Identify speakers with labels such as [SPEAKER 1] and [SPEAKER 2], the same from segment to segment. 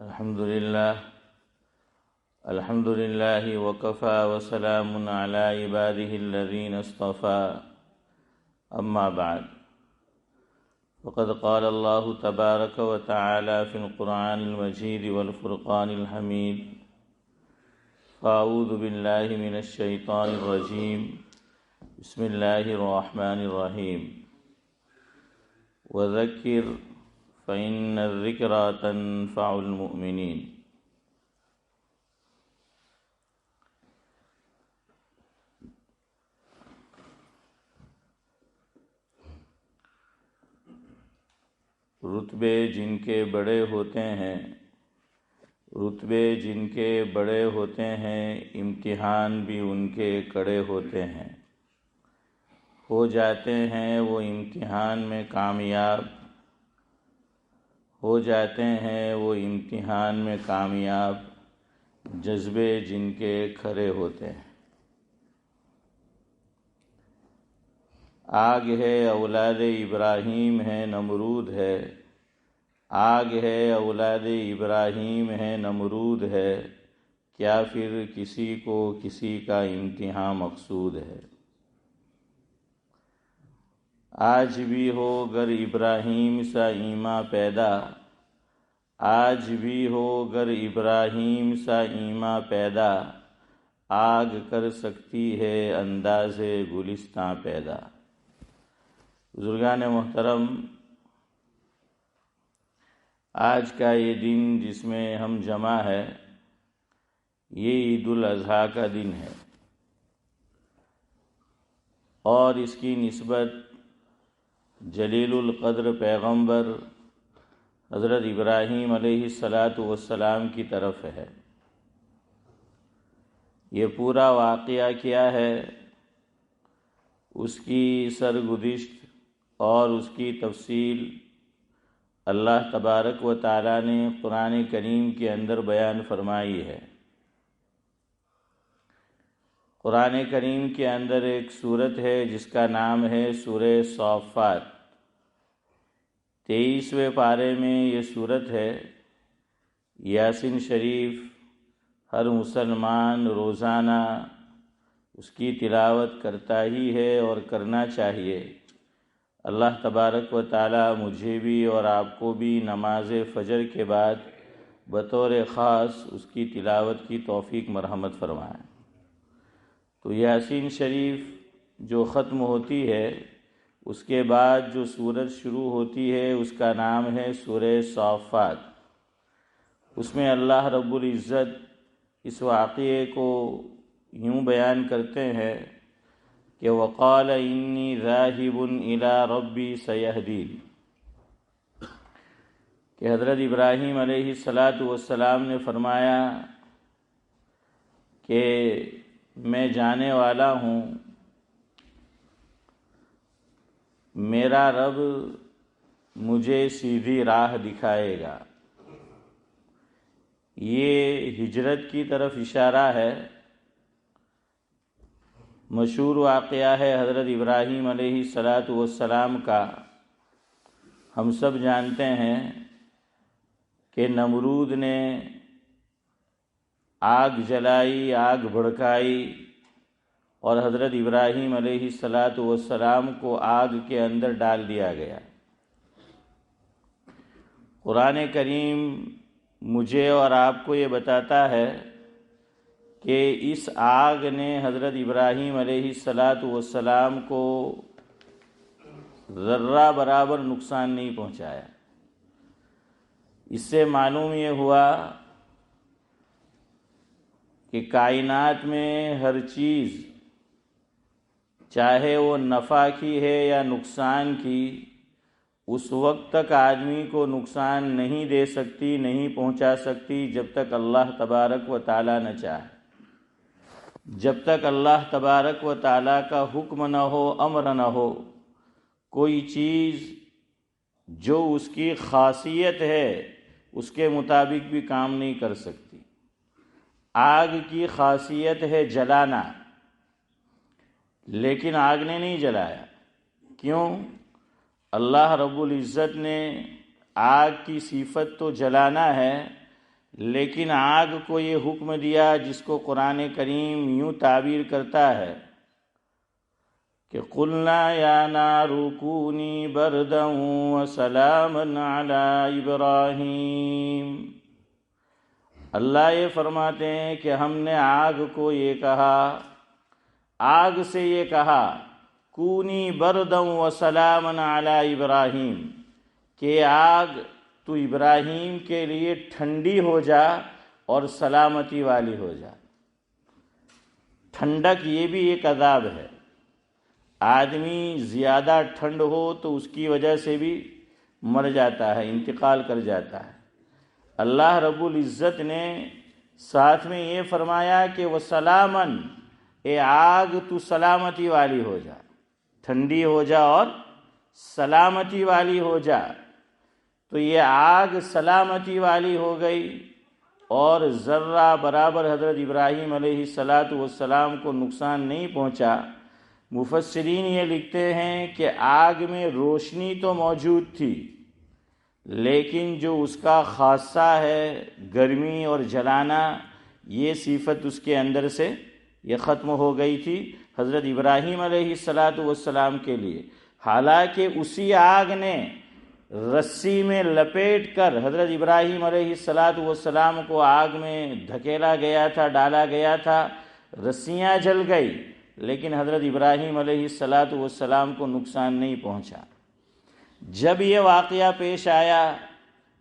[SPEAKER 1] الحمد لله وكفى وسلام على عباده الذين اصطفى أما بعد فقد قال الله تبارك وتعالى في القرآن المجيد والفرقان الحميد فأعوذ بالله من الشيطان الرجيم بسم الله الرحمن الرحيم وذكر فإن الذكرى تنفع المؤمنين۔ رتبے جن کے بڑے ہوتے ہیں امتحان بھی ان کے کڑے ہوتے ہیں، ہو جاتے ہیں وہ امتحان میں کامیاب، جذبے جن کے کھرے ہوتے ہیں۔ آگ ہے اولاد ابراہیم ہے نمرود ہے، کیا پھر کسی کو کسی کا امتحان مقصود ہے۔ آج بھی ہو گر ابراہیم سا ایماں پیدا، آگ کر سکتی ہے انداز گلستاں پیدا۔ بزرگان محترم، آج کا یہ دن جس میں ہم جمع ہے، یہ عید الاضحیٰ کا دن ہے، اور اس کی نسبت جلیل القدر پیغمبر حضرت ابراہیم علیہ السلام کی طرف ہے۔ یہ پورا واقعہ کیا ہے، اس کی سرگزشت اور اس کی تفصیل اللہ تبارک و تعالی نے قرآن کریم کے اندر بیان فرمائی ہے۔ قرآن کریم کے اندر ایک سورت ہے جس کا نام ہے سورہ صافات۔ 23ویں پارے میں یہ سورت ہے۔ یاسین شریف ہر مسلمان روزانہ اس کی تلاوت کرتا ہی ہے اور کرنا چاہیے۔ اللہ تبارک و تعالی مجھے بھی اور آپ کو بھی نماز فجر کے بعد بطور خاص اس کی تلاوت کی توفیق مرحمت فرمائے۔ تو یاسین شریف جو ختم ہوتی ہے، اس کے بعد جو سورت شروع ہوتی ہے اس کا نام ہے سورہ صافات۔ اس میں اللہ رب العزت اس واقعے کو یوں بیان کرتے ہیں کہ وقال انی ذاہب الی ربی سیہدین، کہ حضرت ابراہیم علیہ السلام نے فرمایا کہ میں جانے والا ہوں، میرا رب مجھے سیدھی راہ دکھائے گا۔ یہ ہجرت کی طرف اشارہ ہے۔ مشہور واقعہ ہے حضرت ابراہیم علیہ السلام کا، ہم سب جانتے ہیں کہ نمرود نے آگ جلائی، آگ بھڑکائی، اور حضرت ابراہیم علیہ السلام کو آگ کے اندر ڈال دیا گیا۔ قرآن کریم مجھے اور آپ کو یہ بتاتا ہے کہ اس آگ نے حضرت ابراہیم علیہ السلام کو ذرہ برابر نقصان نہیں پہنچایا۔ اس سے معلوم یہ ہوا کہ کائنات میں ہر چیز، چاہے وہ نفع کی ہے یا نقصان کی، اس وقت تک آدمی کو نقصان نہیں دے سکتی، نہیں پہنچا سکتی جب تک اللہ تبارک و تعالی نہ چاہے۔ جب تک اللہ تبارک و تعالی کا حکم نہ ہو، امر نہ ہو، کوئی چیز جو اس کی خاصیت ہے اس کے مطابق بھی کام نہیں کر سکتی۔ آگ کی خاصیت ہے جلانا، لیکن آگ نے نہیں جلایا۔ کیوں؟ اللہ رب العزت نے آگ کی صفت تو جلانا ہے، لیکن آگ کو یہ حکم دیا جس کو قرآن کریم یوں تعبیر کرتا ہے کہ قلنا یا نار کونی بردا وسلاما علی ابراہیم۔ اللہ یہ فرماتے ہیں کہ ہم نے آگ کو یہ کہا، آگ سے یہ کہا کونی بردا وسلاما علی ابراہیم، کہ آگ تو ابراہیم کے لیے ٹھنڈی ہو جا اور سلامتی والی ہو جا۔ ٹھنڈک یہ بھی ایک عذاب ہے، آدمی زیادہ ٹھنڈ ہو تو اس کی وجہ سے بھی مر جاتا ہے، انتقال کر جاتا ہے۔ اللہ رب العزت نے ساتھ میں یہ فرمایا کہ وہ سلامن، اے آگ تو سلامتی والی ہو جا، ٹھنڈی ہو جا اور سلامتی والی ہو جا۔ تو یہ آگ سلامتی والی ہو گئی اور ذرہ برابر حضرت ابراہیم علیہ السلام کو نقصان نہیں پہنچا۔ مفسرین یہ لکھتے ہیں کہ آگ میں روشنی تو موجود تھی، لیکن جو اس کا خاصہ ہے گرمی اور جلانا، یہ صفت اس کے اندر سے یہ ختم ہو گئی تھی حضرت ابراہیم علیہ السلام کے لیے۔ حالانکہ اسی آگ نے رسی میں لپیٹ کر حضرت ابراہیم علیہ السلام کو آگ میں دھکیلا گیا تھا، ڈالا گیا تھا، رسیاں جل گئی، لیکن حضرت ابراہیم علیہ السلام کو نقصان نہیں پہنچا۔ جب یہ واقعہ پیش آیا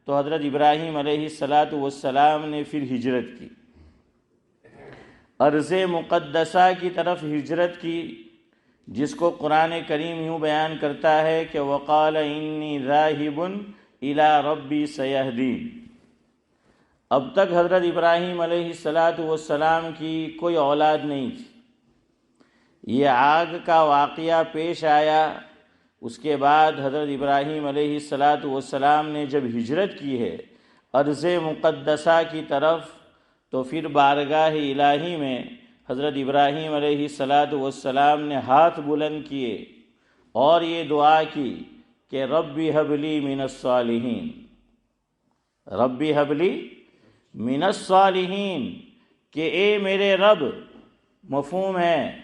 [SPEAKER 1] تو حضرت ابراہیم علیہ السلام نے پھر ہجرت کی، ارض مقدسہ کی طرف ہجرت کی، جس کو قرآن کریم یوں بیان کرتا ہے کہ وقال انی ذاہب الی ربی سیہدین۔ اب تک حضرت ابراہیم علیہ السلام کی کوئی اولاد نہیں تھی، یہ آگ کا واقعہ پیش آیا، اس کے بعد حضرت ابراہیم علیہ السلام نے جب ہجرت کی ہے ارض مقدسہ کی طرف، تو پھر بارگاہ الہی میں حضرت ابراہیم علیہ السلام نے ہاتھ بلند کیے اور یہ دعا کی کہ ربی حب لی من الصالحین، ربی حب لی من الصالحین، کہ اے میرے رب، مفہوم ہے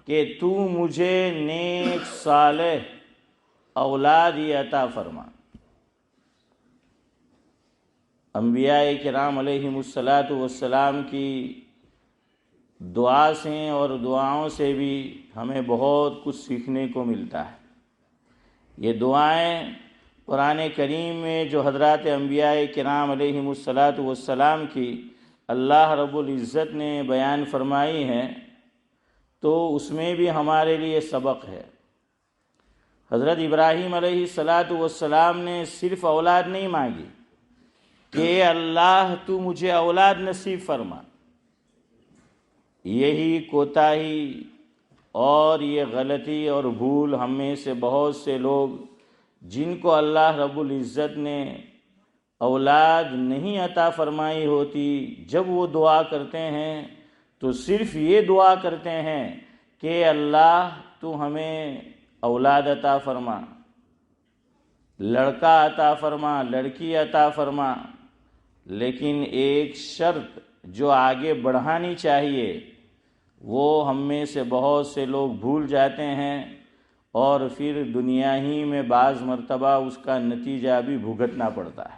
[SPEAKER 1] کہ تو مجھے نیک صالح اولاد عطا فرما۔ انبیاء کرام علیہم السلام کی دعا سے اور دعاؤں سے بھی ہمیں بہت کچھ سیکھنے کو ملتا ہے۔ یہ دعائیں قرآن کریم میں جو حضرات انبیاء کرام علیہم السلام کی اللہ رب العزت نے بیان فرمائی ہیں، تو اس میں بھی ہمارے لیے سبق ہے۔ حضرت ابراہیم علیہ السلام نے صرف اولاد نہیں مانگی کہ اللہ تو مجھے اولاد نصیب فرما۔ یہی کوتاہی اور یہ غلطی اور بھول ہم میں سے بہت سے لوگ، جن کو اللہ رب العزت نے اولاد نہیں عطا فرمائی ہوتی، جب وہ دعا کرتے ہیں تو صرف یہ دعا کرتے ہیں کہ اللہ تو ہمیں اولاد عطا فرما، لڑکا عطا فرما، لڑکی عطا فرما، لیکن ایک شرط جو آگے بڑھانی چاہیے وہ ہم میں سے بہت سے لوگ بھول جاتے ہیں، اور پھر دنیا ہی میں بعض مرتبہ اس کا نتیجہ بھی بھگتنا پڑتا ہے۔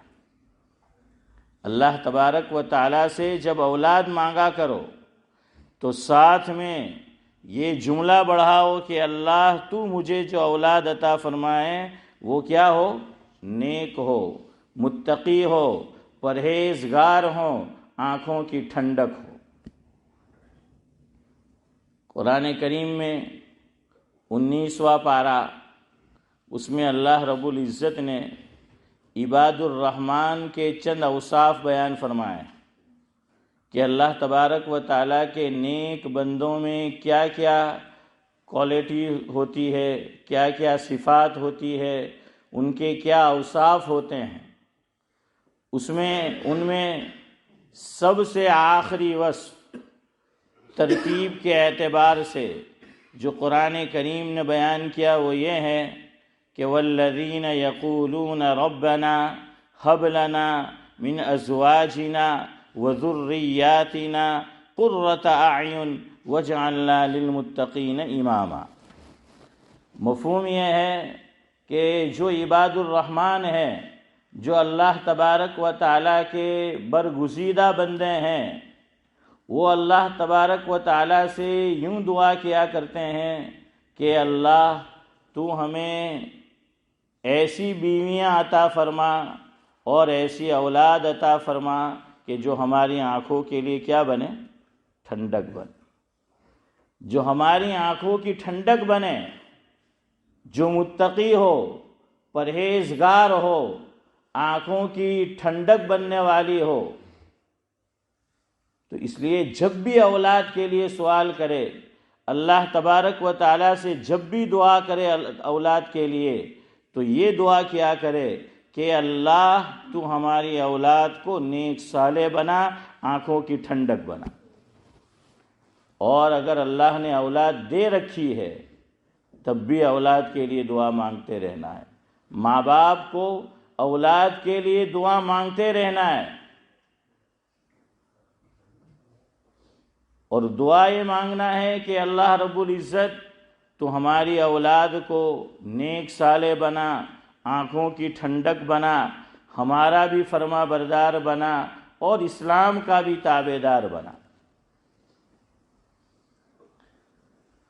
[SPEAKER 1] اللہ تبارک و تعالیٰ سے جب اولاد مانگا کرو تو ساتھ میں یہ جملہ بڑھاؤ کہ اللہ تو مجھے جو اولاد عطا فرمائے وہ کیا ہو؟ نیک ہو، متقی ہو، پرہیزگار ہو، آنکھوں کی ٹھنڈک ہو۔ قرآن کریم میں 19واں پارہ، اس میں اللہ رب العزت نے عباد الرحمن کے چند اوصاف بیان فرمائے کہ اللہ تبارک و تعالیٰ کے نیک بندوں میں کیا کیا کوالٹی ہوتی ہے، کیا کیا صفات ہوتی ہے، ان کے کیا اوصاف ہوتے ہیں۔ ان میں سب سے آخری وصف ترتیب کے اعتبار سے جو قرآن کریم نے بیان کیا وہ یہ ہے کہ والذین یقولون ربنا هب لنا من ازواجنا وذریاتنا قرۃ اعین واجعلنا للمتقین اماما۔ مفہوم یہ ہے کہ جو عباد الرحمن ہیں، جو اللہ تبارک و تعالیٰ کے برگزیدہ بندے ہیں، وہ اللہ تبارک و تعالیٰ سے یوں دعا کیا کرتے ہیں کہ اللہ تو ہمیں ایسی بیویاں عطا فرما اور ایسی اولاد عطا فرما کہ جو ہماری آنکھوں کے لیے کیا بنے؟ ٹھنڈک بنے، جو ہماری آنکھوں کی ٹھنڈک بنے، جو متقی ہو، پرہیزگار ہو، آنکھوں کی ٹھنڈک بننے والی ہو۔ تو اس لیے جب بھی اولاد کے لیے سوال کرے، اللہ تبارک و تعالیٰ سے جب بھی دعا کرے اولاد کے لیے، تو یہ دعا کیا کرے کہ اللہ تو ہماری اولاد کو نیک صالح بنا، آنکھوں کی ٹھنڈک بنا۔ اور اگر اللہ نے اولاد دے رکھی ہے تب بھی اولاد کے لیے دعا مانگتے رہنا ہے۔ ماں باپ کو اولاد کے لیے دعا مانگتے رہنا ہے، اور دعا یہ مانگنا ہے کہ اللہ رب العزت تو ہماری اولاد کو نیک صالح بنا، آنکھوں کی ٹھنڈک بنا، ہمارا بھی فرما بردار بنا اور اسلام کا بھی تابع دار بنا۔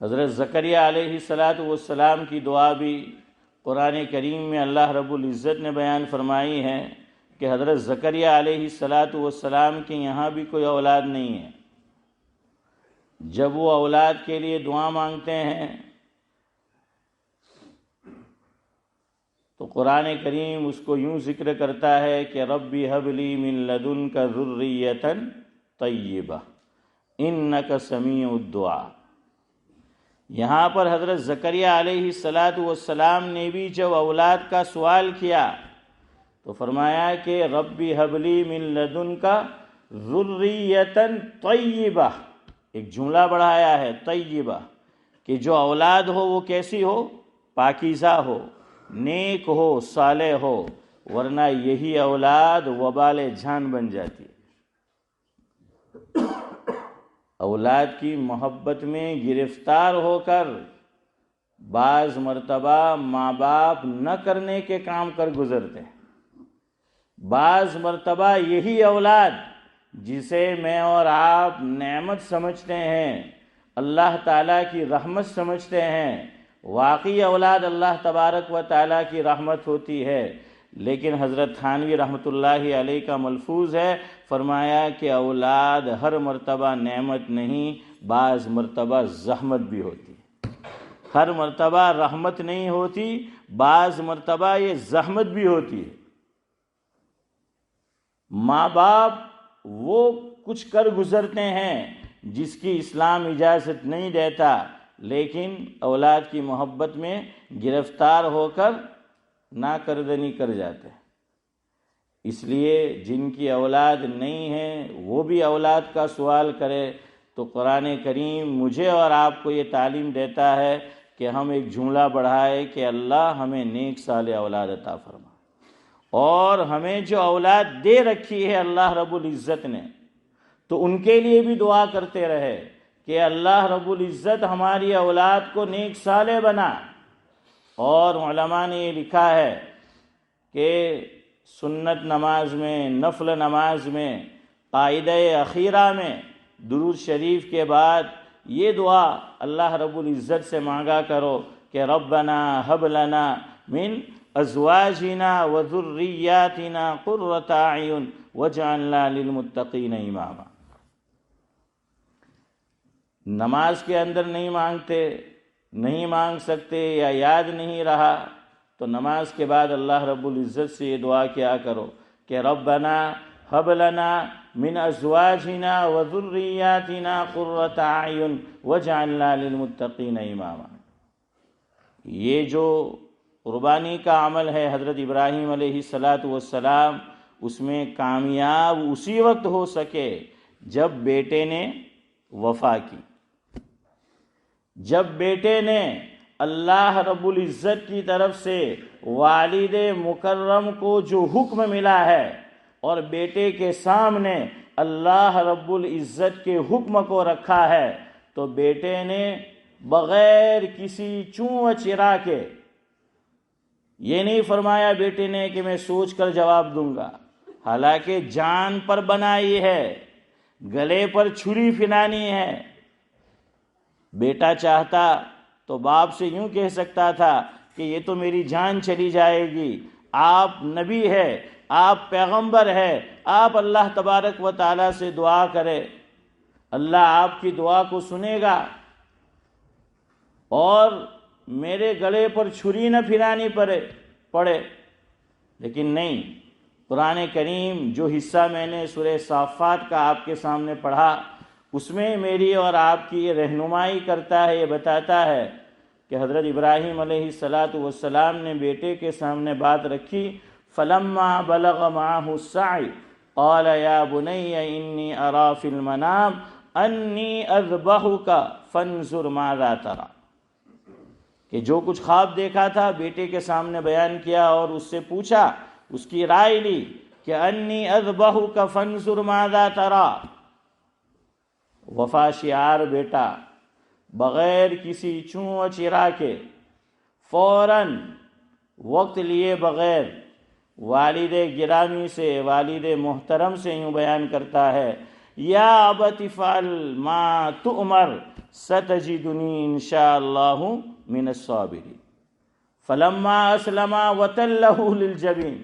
[SPEAKER 1] حضرت زکریہ علیہ السلام کی دعا بھی قرآن کریم میں اللہ رب العزت نے بیان فرمائی ہے کہ حضرت زکریہ علیہ السلام کے یہاں بھی کوئی اولاد نہیں ہے۔ جب وہ اولاد کے لیے دعا مانگتے ہیں تو قرآن کریم اس کو یوں ذکر کرتا ہے کہ رب ہب لی من لدنک ذریۃ طیبہ انک سمیع الدعاء۔ یہاں پر حضرت زکریہ علیہ السلام نے بھی جب اولاد کا سوال کیا تو فرمایا کہ رب ہب لی من لدنک ذریۃ طیبہ، ایک جملہ بڑھایا ہے طیبہ، کہ جو اولاد ہو وہ کیسی ہو؟ پاکیزہ ہو، نیک ہو، صالح ہو، ورنہ یہی اولاد وبال جان بن جاتی ہے۔ اولاد کی محبت میں گرفتار ہو کر بعض مرتبہ ماں باپ نہ کرنے کے کام کر گزرتے ہیں۔ بعض مرتبہ یہی اولاد جسے میں اور آپ نعمت سمجھتے ہیں، اللہ تعالیٰ کی رحمت سمجھتے ہیں، واقعی اولاد اللہ تبارک و تعالیٰ کی رحمت ہوتی ہے، لیکن حضرت تھانوی رحمۃ اللہ علیہ کا ملفوظ ہے، فرمایا کہ اولاد ہر مرتبہ نعمت نہیں، بعض مرتبہ زحمت بھی ہوتی ہے۔ ہر مرتبہ رحمت نہیں ہوتی، بعض مرتبہ یہ زحمت بھی ہوتی ہے۔ ماں باپ وہ کچھ کر گزرتے ہیں جس کی اسلام اجازت نہیں دیتا، لیکن اولاد کی محبت میں گرفتار ہو کر ناکردنی کر جاتے ہیں۔ اس لیے جن کی اولاد نہیں ہے وہ بھی اولاد کا سوال کرے تو قرآن کریم مجھے اور آپ کو یہ تعلیم دیتا ہے کہ ہم ایک جملہ بڑھائے کہ اللہ ہمیں نیک صالح اولاد عطا فرما، اور ہمیں جو اولاد دے رکھی ہے اللہ رب العزت نے تو ان کے لیے بھی دعا کرتے رہے کہ اللہ رب العزت ہماری اولاد کو نیک صالح بنا۔ اور علماء نے یہ لکھا ہے کہ سنت نماز میں، نفل نماز میں، قاعدہ اخیرہ میں درود شریف کے بعد یہ دعا اللہ رب العزت سے مانگا کرو کہ ربنا ہب لنا من ازواجنا وذریاتنا قرۃ اعین واجعلنا للمتقین اماما۔ نماز کے اندر نہیں مانگتے، نہیں مانگ سکتے یا یاد نہیں رہا تو نماز کے بعد اللہ رب العزت سے یہ دعا کیا کرو کہ ربنا ہب لنا من ازواجنا وذریاتنا قرۃ اعین واجعلنا للمتقین اماما۔ یہ جو قربانی کا عمل ہے حضرت ابراہیم علیہ السلام، اس میں کامیاب اسی وقت ہو سکے جب بیٹے نے وفا کی، جب بیٹے نے اللہ رب العزت کی طرف سے والد مکرم کو جو حکم ملا ہے اور بیٹے کے سامنے اللہ رب العزت کے حکم کو رکھا ہے تو بیٹے نے بغیر کسی چوں چرا کے، یہ نہیں فرمایا بیٹے نے کہ میں سوچ کر جواب دوں گا، حالانکہ جان پر بنائی ہے، گلے پر چھری پھنانی ہے۔ بیٹا چاہتا تو باپ سے یوں کہہ سکتا تھا کہ یہ تو میری جان چلی جائے گی، آپ نبی ہے، آپ پیغمبر ہے، آپ اللہ تبارک و تعالیٰ سے دعا کرے، اللہ آپ کی دعا کو سنے گا اور میرے گلے پر چھری نہ پھرانی پڑے۔ لیکن نہیں، قرآن کریم جو حصہ میں نے سورہ صافات کا آپ کے سامنے پڑھا، اس میں میری اور آپ کی یہ رہنمائی کرتا ہے، یہ بتاتا ہے کہ حضرت ابراہیم علیہ السلام نے بیٹے کے سامنے بات رکھی، فَلَمَّا بَلَغَ مَعَهُ السَّعْيَ قَالَ يَا بُنَيَّ إِنِّي أَرَىٰ فِي الْمَنَامِ أَنِّي أَذْبَحُكَ فَانظُرْ مَاذَا تَرَىٰ، کہ جو کچھ خواب دیکھا تھا بیٹے کے سامنے بیان کیا اور اس سے پوچھا، اس کی رائے لی کہ انی اذبحک فانظر ماذا تری۔ وفا شعار بیٹا بغیر کسی چوں چرا کے فوراً وقت لیے بغیر والد گرامی سے، والد محترم سے یوں بیان کرتا ہے، یا ابت افعل ما تؤمر ستجدنی انشاء اللہ من الصابرین فلما اسلم وتلہ للجبین۔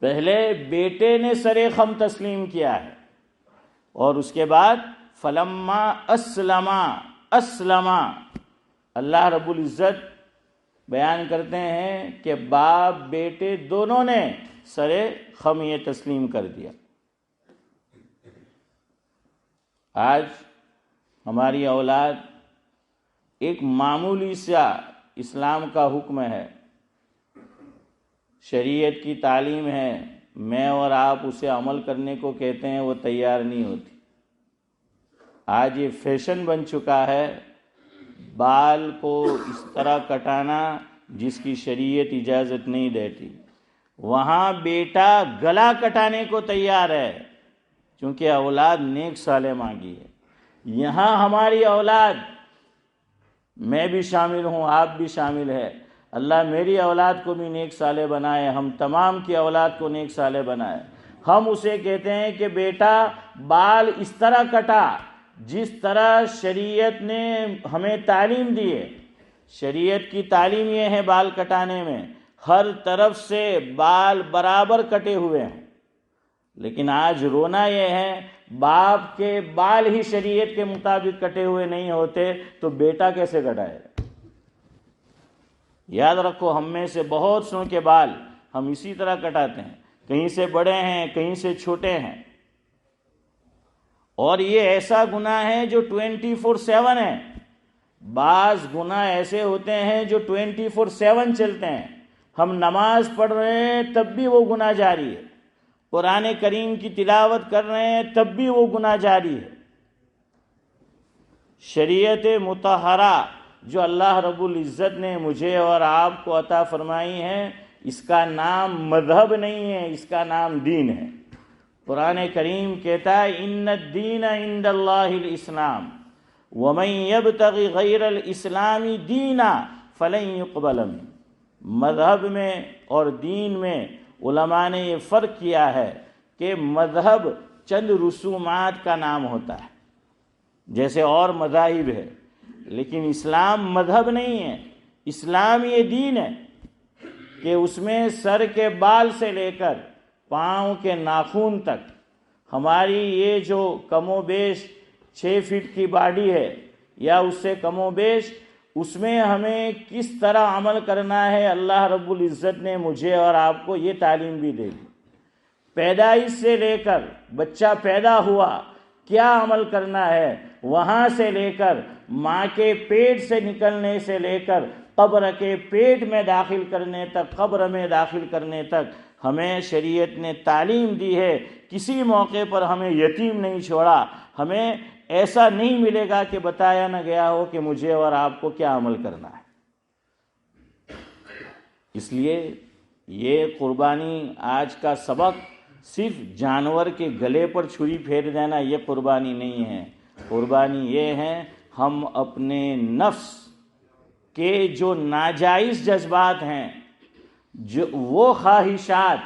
[SPEAKER 1] پہلے بیٹے نے سر خم تسلیم کیا ہے اور اس کے بعد فلما اسلم اللہ رب العزت بیان کرتے ہیں کہ باپ بیٹے دونوں نے سر خم یہ تسلیم کر دیا۔ آج ہماری اولاد ایک معمولی سا اسلام کا حکم ہے، شریعت کی تعلیم ہے، میں اور آپ اسے عمل کرنے کو کہتے ہیں، وہ تیار نہیں ہوتی۔ آج یہ فیشن بن چکا ہے بال کو اس طرح کٹانا جس کی شریعت اجازت نہیں دیتی۔ وہاں بیٹا گلا کٹانے کو تیار ہے کیونکہ اولاد نیک صالح مانگی ہے۔ یہاں ہماری اولاد، میں بھی شامل ہوں، آپ بھی شامل ہے، اللہ میری اولاد کو بھی نیک صالح بنائے، ہم تمام کی اولاد کو نیک صالح بنائے۔ ہم اسے کہتے ہیں کہ بیٹا بال اس طرح کٹا جس طرح شریعت نے ہمیں تعلیم دی ہے۔ شریعت کی تعلیم یہ ہے بال کٹانے میں، ہر طرف سے بال برابر کٹے ہوئے ہیں۔ لیکن آج رونا یہ ہے باپ کے بال ہی شریعت کے مطابق کٹے ہوئے نہیں ہوتے تو بیٹا کیسے کٹائے؟ یاد رکھو، ہم میں سے بہت سو کے بال ہم اسی طرح کٹاتے ہیں، کہیں سے بڑے ہیں کہیں سے چھوٹے ہیں، اور یہ ایسا گناہ ہے جو 24/7 ہے۔ بعض گناہ ایسے ہوتے ہیں جو 24/7 چلتے ہیں، ہم نماز پڑھ رہے ہیں تب بھی وہ گناہ جاری ہے، قرآن کریم کی تلاوت کر رہے ہیں تب بھی وہ گناہ جاری ہے۔ شریعت مطہرہ جو اللہ رب العزت نے مجھے اور آپ کو عطا فرمائی ہے، اس کا نام مذہب نہیں ہے، اس کا نام دین ہے۔ قرآن کریم کہتا ہے ان الدین عند اللہ الاسلام ومن یبتغ غیر الاسلام دینا فلن یقبل منہ۔ مذہب میں اور دین میں علماء نے یہ فرق کیا ہے کہ مذہب چند رسومات کا نام ہوتا ہے جیسے اور مذاہب ہے، لیکن اسلام مذہب نہیں ہے، اسلام یہ دین ہے کہ اس میں سر کے بال سے لے کر پاؤں کے ناخن تک ہماری یہ جو کم و بیش 6 فٹ کی باڈی ہے یا اس سے کم و بیش، اس میں ہمیں کس طرح عمل کرنا ہے اللہ رب العزت نے مجھے اور آپ کو یہ تعلیم بھی دے دی۔ پیدائش سے لے کر بچہ پیدا ہوا کیا عمل کرنا ہے، وہاں سے لے کر ماں کے پیٹ سے نکلنے سے لے کر قبر کے پیٹ میں داخل کرنے تک، قبر میں داخل کرنے تک ہمیں شریعت نے تعلیم دی ہے۔ کسی موقع پر ہمیں یتیم نہیں چھوڑا، ہمیں ایسا نہیں ملے گا کہ بتایا نہ گیا ہو کہ مجھے اور آپ کو کیا عمل کرنا ہے۔ اس لیے یہ قربانی آج کا سبق صرف جانور کے گلے پر چھری پھیر دینا یہ قربانی نہیں ہے. قربانی یہ ہے ہم اپنے نفس کے جو ناجائز جذبات ہیں، جو وہ خواہشات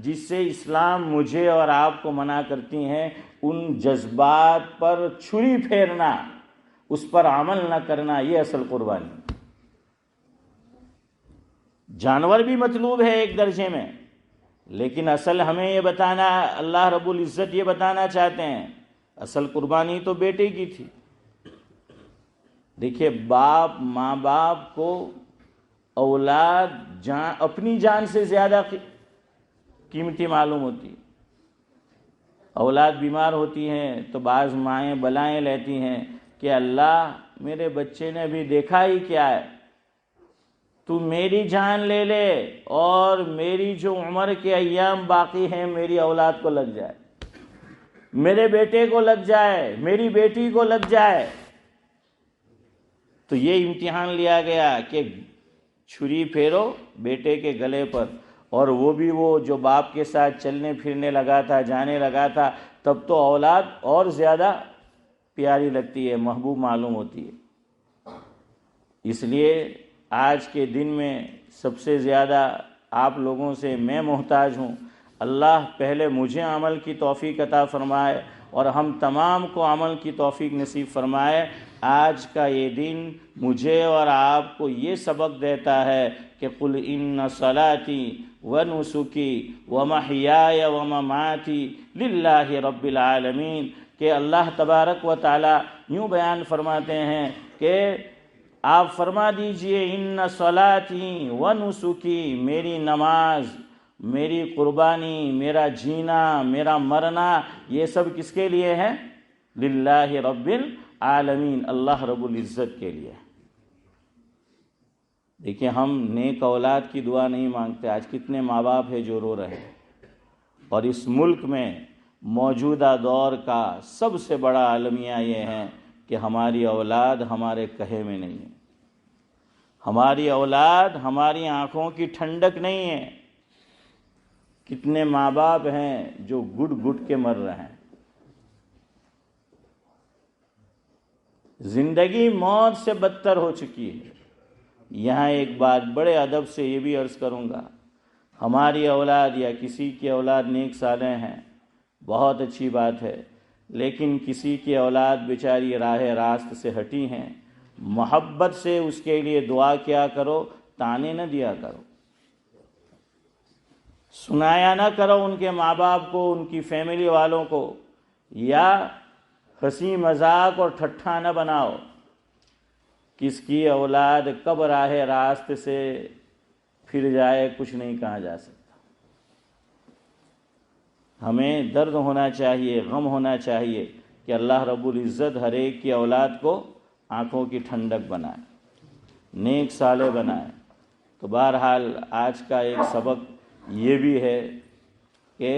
[SPEAKER 1] جس سے اسلام مجھے اور آپ کو منع کرتی ہیں، ان جذبات پر چھری پھیرنا، اس پر عمل نہ کرنا، یہ اصل قربانی. جانور بھی مطلوب ہے ایک درجے میں، لیکن اصل ہمیں یہ بتانا، اللہ رب العزت یہ بتانا چاہتے ہیں اصل قربانی تو بیٹے کی تھی. دیکھیے ماں باپ کو اولاد اپنی جان سے زیادہ قیمتی معلوم ہوتی. اولاد بیمار ہوتی ہیں تو بعض مائیں بلائیں لیتی ہیں کہ اللہ میرے بچے نے ابھی دیکھا ہی کیا ہے، تو میری جان لے لے اور میری جو عمر کے ایام باقی ہیں میری اولاد کو لگ جائے، میرے بیٹے کو لگ جائے، میری بیٹی کو لگ جائے. تو یہ امتحان لیا گیا کہ چھری پھیرو بیٹے کے گلے پر. اور وہ بھی وہ جو باپ کے ساتھ چلنے پھرنے لگا تھا، جانے لگا تھا، تب تو اولاد اور زیادہ پیاری لگتی ہے، محبوب معلوم ہوتی ہے. اس لیے آج کے دن میں سب سے زیادہ آپ لوگوں سے میں محتاج ہوں. اللہ پہلے مجھے عمل کی توفیق عطا فرمائے اور ہم تمام کو عمل کی توفیق نصیب فرمائے. آج کا یہ دن مجھے اور آپ کو یہ سبق دیتا ہے کہ قل ان صلاتی ونسکی ومحیای ومماتی للہ رب العالمین، کہ اللہ تبارک و تعالی یوں بیان فرماتے ہیں کہ آپ فرما دیجئے ان صلاتی ونسکی، میری نماز، میری قربانی، میرا جینا، میرا مرنا، یہ سب کس کے لیے ہے؟ للہ رب العالمین، اللہ رب العزت کے لیے. دیکھیں ہم نیک اولاد کی دعا نہیں مانگتے. آج کتنے ماں باپ ہیں جو رو رہے ہیں. اور اس ملک میں موجودہ دور کا سب سے بڑا المیہ یہ ہے کہ ہماری اولاد ہمارے کہے میں نہیں ہے، ہماری اولاد ہماری آنکھوں کی ٹھنڈک نہیں ہے. کتنے ماں باپ ہیں جو گٹ گٹ کے مر رہے ہیں. زندگی موت سے بدتر ہو چکی ہے. یہاں ایک بات بڑے ادب سے یہ بھی عرض کروں گا، ہماری اولاد یا کسی کی اولاد نیک صالح ہیں، بہت اچھی بات ہے، لیکن کسی کی اولاد بیچاری راہ راست سے ہٹی ہیں، محبت سے اس کے لیے دعا کیا کرو، تانے نہ دیا کرو، سنایا نہ کرو ان کے ماں باپ کو، ان کی فیملی والوں کو، یا ہنسی مذاق اور ٹھٹھا نہ بناؤ. کس کی اولاد کب راہ راست سے پھر جائے کچھ نہیں کہا جا سکتا. ہمیں درد ہونا چاہیے، غم ہونا چاہیے کہ اللہ رب العزت ہر ایک کی اولاد کو آنکھوں کی ٹھنڈک بنائے، نیک صالح بنائے. تو بہرحال آج کا ایک سبق یہ بھی ہے کہ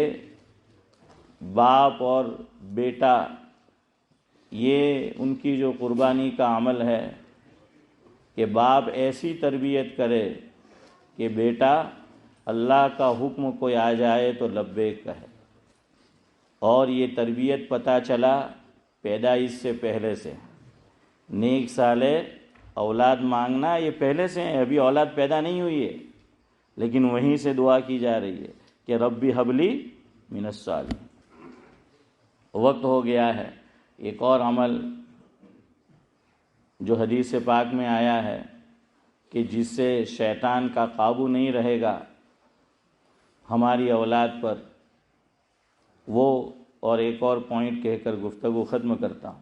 [SPEAKER 1] باپ اور بیٹا، یہ ان کی جو قربانی کا عمل ہے کہ باپ ایسی تربیت کرے کہ بیٹا اللہ کا حکم کوئی آ جائے تو لبیک کہے. اور یہ تربیت پتہ چلا پیدائش سے پہلے سے. نیک صالح اولاد مانگنا یہ پہلے سے ہے، ابھی اولاد پیدا نہیں ہوئی ہے، لیکن وہیں سے دعا کی جا رہی ہے کہ ربی حبلی من الصالحین. وقت ہو گیا ہے. ایک اور عمل جو حدیث پاک میں آیا ہے کہ جس سے شیطان کا قابو نہیں رہے گا ہماری اولاد پر، وہ اور ایک اور پوائنٹ کہہ کر گفتگو ختم کرتا ہوں.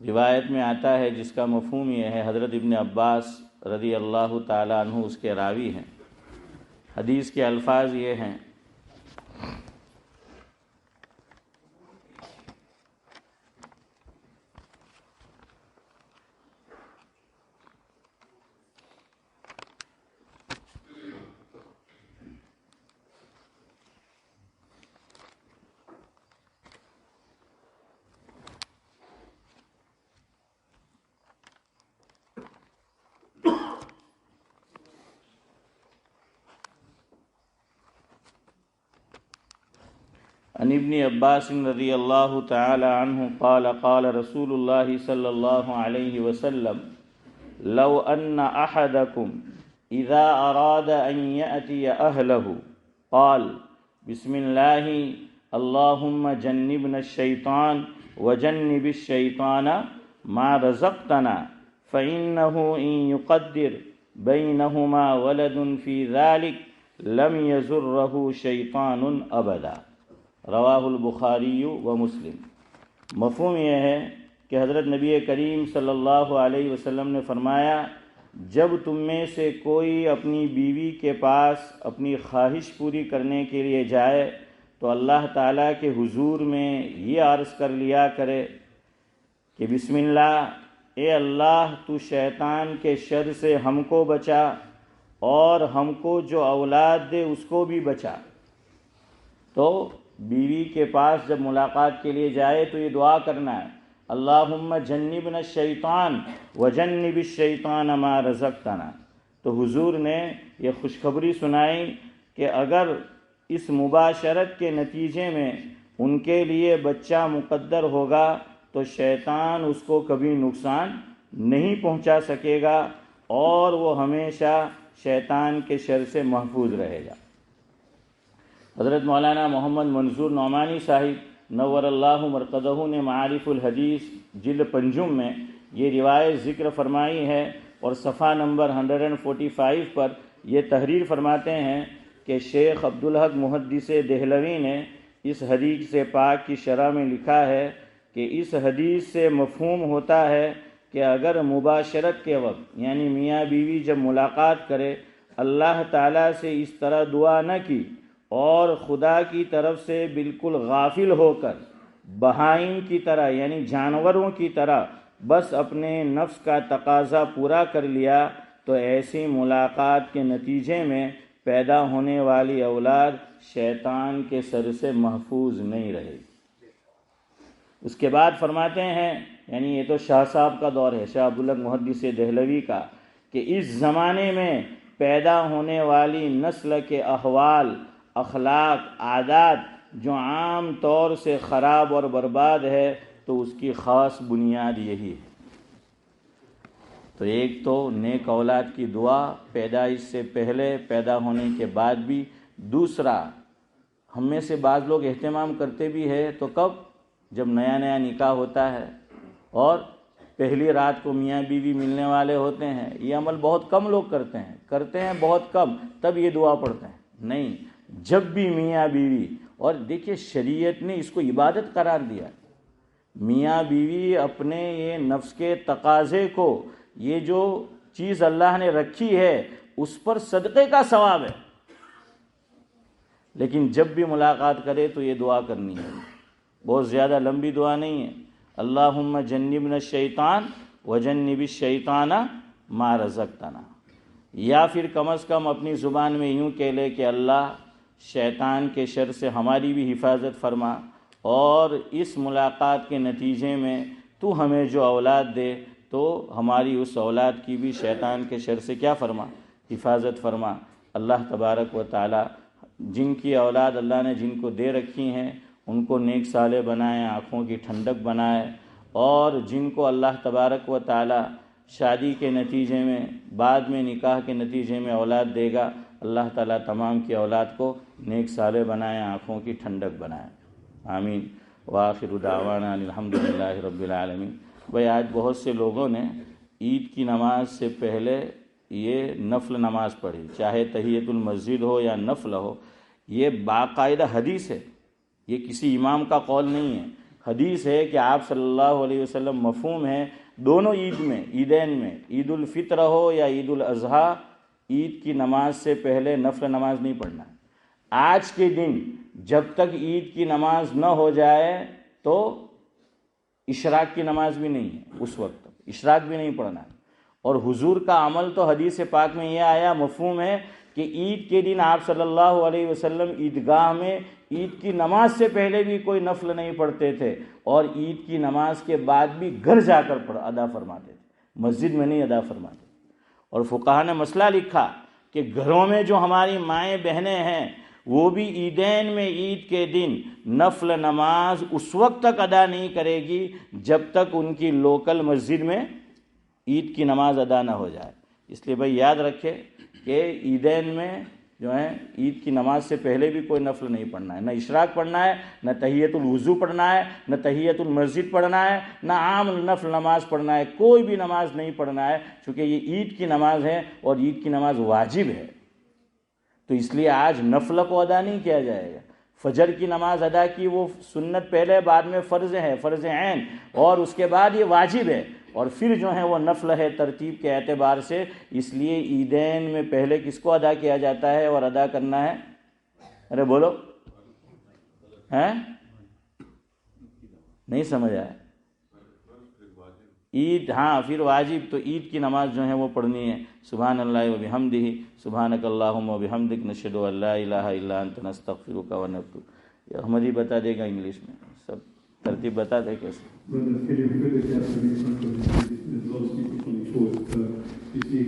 [SPEAKER 1] روایت میں آتا ہے جس کا مفہوم یہ ہے، حضرت ابن عباس رضی اللہ تعالیٰ عنہ اس کے راوی ہیں. حدیث کے الفاظ یہ ہیں، عن ابن عباس رضی اللہ تعالی عنہ قال قال رسول اللہ صلی اللہ علیہ وسلم لو ان احدکم اذا اراد ان یأتی اہلہ قال بسم اللہ اللہم جنبنا الشیطان وجنب الشیطان ما رزقتنا فإنه إن يقدر بينهما ولد في ذلك لم يزره شیطان ابدا رواہ البخاری و مسلم۔ مفہوم یہ ہے کہ حضرت نبی کریم صلی اللہ علیہ وسلم نے فرمایا، جب تم میں سے کوئی اپنی بیوی کے پاس اپنی خواہش پوری کرنے کے لیے جائے تو اللہ تعالیٰ کے حضور میں یہ عرض کر لیا کرے کہ بسم اللہ، اے اللہ تو شیطان کے شر سے ہم کو بچا اور ہم کو جو اولاد دے اس کو بھی بچا۔ تو بیوی کے پاس جب ملاقات کے لیے جائے تو یہ دعا کرنا ہے، اللہم جنبنا الشیطان وجنب الشیطان ما رزقتنا۔ تو حضور نے یہ خوشخبری سنائی کہ اگر اس مباشرت کے نتیجے میں ان کے لیے بچہ مقدر ہوگا تو شیطان اس کو کبھی نقصان نہیں پہنچا سکے گا اور وہ ہمیشہ شیطان کے شر سے محفوظ رہے گا۔ حضرت مولانا محمد منظور نعمانی صاحب نور اللہ مرقدہ نے معارف الحدیث جلد پنجم میں یہ روایت ذکر فرمائی ہے اور صفحہ نمبر 145 پر یہ تحریر فرماتے ہیں کہ شیخ عبدالحق محدث دہلوی نے اس حدیث سے پاک کی شرح میں لکھا ہے کہ اس حدیث سے مفہوم ہوتا ہے کہ اگر مباشرت کے وقت یعنی میاں بیوی جب ملاقات کرے اللہ تعالیٰ سے اس طرح دعا نہ کی اور خدا کی طرف سے بالکل غافل ہو کر بہائم کی طرح یعنی جانوروں کی طرح بس اپنے نفس کا تقاضا پورا کر لیا تو ایسی ملاقات کے نتیجے میں پیدا ہونے والی اولاد شیطان کے سر سے محفوظ نہیں رہے گی۔ اس کے بعد فرماتے ہیں، یعنی یہ تو شاہ صاحب کا دور ہے، شاہ عبدالحق محدث دہلوی کا، کہ اس زمانے میں پیدا ہونے والی نسل کے احوال، اخلاق، عادات جو عام طور سے خراب اور برباد ہے تو اس کی خاص بنیاد یہی ہے۔ تو ایک تو نیک اولاد کی دعا پیدائش سے پہلے، پیدا ہونے کے بعد بھی۔ دوسرا، ہم میں سے بعض لوگ اہتمام کرتے بھی ہے تو کب؟ جب نیا نیا نکاح ہوتا ہے اور پہلی رات کو میاں بیوی ملنے والے ہوتے ہیں۔ یہ عمل بہت کم لوگ کرتے ہیں بہت کم، تب یہ دعا پڑھتے ہیں۔ نہیں، جب بھی میاں بیوی، اور دیکھیے شریعت نے اس کو عبادت قرار دیا، میاں بیوی اپنے یہ نفس کے تقاضے کو، یہ جو چیز اللہ نے رکھی ہے اس پر صدقے کا ثواب ہے، لیکن جب بھی ملاقات کرے تو یہ دعا کرنی ہے۔ بہت زیادہ لمبی دعا نہیں ہے، اللہم جنبنا الشیطان وجنب الشیطان ما رزقتنا، یا پھر کم از کم اپنی زبان میں یوں کہہ لے کہ اللہ شیطان کے شر سے ہماری بھی حفاظت فرما، اور اس ملاقات کے نتیجے میں تو ہمیں جو اولاد دے تو ہماری اس اولاد کی بھی شیطان کے شر سے کیا فرما؟ حفاظت فرما۔ اللہ تبارک و تعالی جن کی اولاد اللہ نے جن کو دے رکھی ہیں ان کو نیک صالح بنائے، آنکھوں کی ٹھنڈک بنائے، اور جن کو اللہ تبارک و تعالی شادی کے نتیجے میں، بعد میں نکاح کے نتیجے میں اولاد دے گا، اللہ تعالیٰ تمام کی اولاد کو نیک صالح بنائے، آنکھوں کی ٹھنڈک بنائے، آمین۔ وآخر دعوانا الحمدللہ رب العالمین۔ بھائی آج بہت سے لوگوں نے عید کی نماز سے پہلے یہ نفل نماز پڑھی، چاہے تحیۃ المسجد ہو یا نفل ہو، یہ باقاعدہ حدیث ہے، یہ کسی امام کا قول نہیں ہے، حدیث ہے کہ آپ صلی اللہ علیہ وسلم، مفہوم ہے دونوں عید میں، عیدین میں، عید الفطر ہو یا عید الاضحیٰ، عید کی نماز سے پہلے نفل نماز نہیں پڑھنا۔ آج کے دن جب تک عید کی نماز نہ ہو جائے تو اشراق کی نماز بھی نہیں ہے، اس وقت تک اشراق بھی نہیں پڑھنا۔ اور حضور کا عمل تو حدیث پاک میں یہ آیا، مفہوم ہے کہ عید کے دن آپ صلی اللہ علیہ وسلم عیدگاہ میں عید کی نماز سے پہلے بھی کوئی نفل نہیں پڑھتے تھے، اور عید کی نماز کے بعد بھی گھر جا کر ادا فرماتے تھے، مسجد میں نہیں ادا فرماتے۔ اور فقہا نے مسئلہ لکھا کہ گھروں میں جو ہماری مائیں بہنیں ہیں وہ بھی عیدین میں عید کے دن نفل نماز اس وقت تک ادا نہیں کرے گی جب تک ان کی لوکل مسجد میں عید کی نماز ادا نہ ہو جائے۔ اس لیے بھائی یاد رکھے کہ عیدین میں جو ہے عید کی نماز سے پہلے بھی کوئی نفل نہیں پڑھنا ہے، نہ اشراق پڑھنا ہے، نہ تحیۃ الوضو پڑھنا ہے، نہ تحیۃ المسجد پڑھنا ہے، نہ عام نفل نماز پڑھنا ہے، کوئی بھی نماز نہیں پڑھنا ہے، چونکہ یہ عید کی نماز ہے اور عید کی نماز واجب ہے۔ تو اس لیے آج نفل کو ادا نہیں کیا جائے گا۔ فجر کی نماز ادا کی وہ سنت پہلے، بعد میں فرض ہے، فرض عین، اور اس کے بعد یہ واجب ہے، اور پھر جو ہے وہ نفل ہے ترتیب کے اعتبار سے۔ اس لیے عیدین میں پہلے کس کو ادا کیا جاتا ہے اور ادا کرنا ہے؟ ارے بولو، ہیں؟ نہیں سمجھ آیا؟ عید، ہاں پھر واجب، تو عید کی نماز جو ہے وہ پڑھنی ہے۔ سبحان اللہ و بحمدہ، سبحانک اللہم و بحمدک، نشہد ان لا الہ الا انت، نستغفرک و نتوب۔ یہ احمدی بتا دے گا انگلش میں، سب ترتیب بتا دے کیسے۔
[SPEAKER 2] Lots of people coming forward, you see,